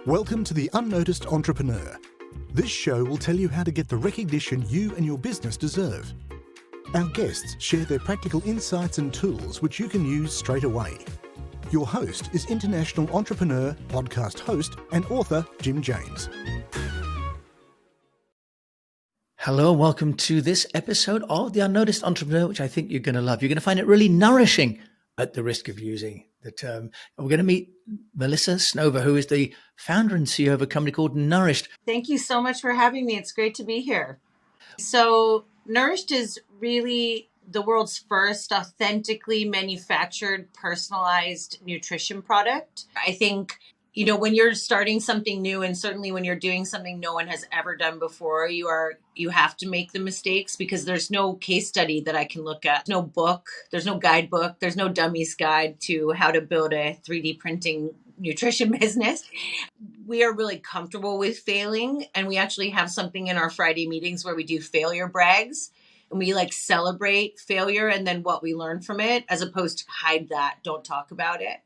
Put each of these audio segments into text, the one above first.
Welcome to the UnNoticed Entrepreneur. This show will tell you how to get the recognition you and your business deserve. Our guests share their practical insights and tools which you can use straight away. Your host is international entrepreneur, podcast host, and author Jim James. Hello and welcome to this episode of the UnNoticed Entrepreneur, which I think you're going to love. You're going to find it really nourishing at the risk of using the term. We're going to meet Melissa Snover, who is the founder and CEO of a company called Nourished. Thank you so much for having me. It's great to be here. So Nourished is really the world's first authentically manufactured, personalized nutrition product. I think, when you're starting something new, and certainly when you're doing something no one has ever done before, you have to make the mistakes because there's no case study that I can look at, no book, there's no guidebook, there's no dummy's guide to how to build a 3D printing nutrition business. We are really comfortable with failing, and we actually have something in our Friday meetings where we do failure brags. And we celebrate failure and then what we learn from it, as opposed to hide that, don't talk about it.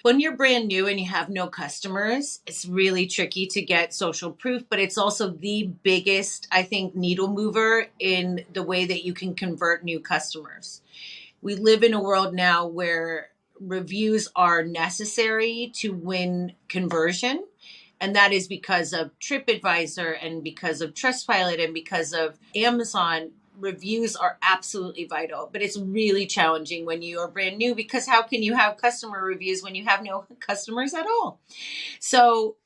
When you're brand new and you have no customers, it's really tricky to get social proof, but it's also the biggest, I think, needle mover in the way that you can convert new customers. We live in a world now where reviews are necessary to win conversion. And that is because of TripAdvisor and because of Trustpilot and because of Amazon. Reviews are absolutely vital, but it's really challenging when you are brand new because how can you have customer reviews when you have no customers at all? So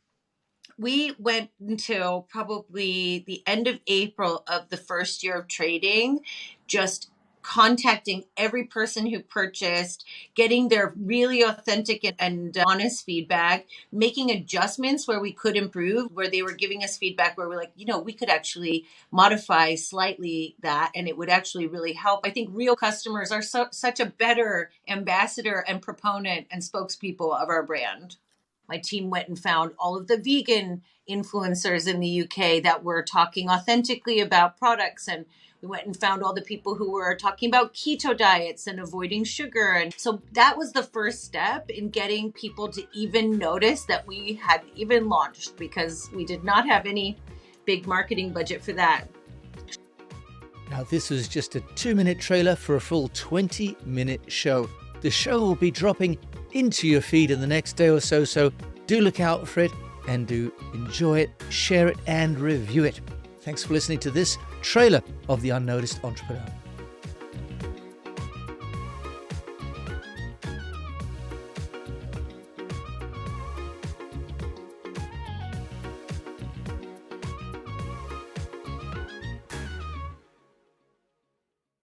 we went until probably the end of April of the first year of trading, just contacting every person who purchased, getting their really authentic and honest feedback, making adjustments where we could improve, where they were giving us feedback where we're like, we could actually modify slightly that and it would actually really help. I think real customers are such a better ambassador and proponent and spokespeople of our brand. My team went and found all of the vegan influencers in the UK that were talking authentically about products, and we went and found all the people who were talking about keto diets and avoiding sugar. And so that was the first step in getting people to even notice that we had even launched, because we did not have any big marketing budget for that. Now, this was just a 2-minute trailer for a full 20-minute show. The show will be dropping into your feed in the next day or so, so do look out for it and do enjoy it, share it, and review it. Thanks for listening to this trailer of the UnNoticed Entrepreneur.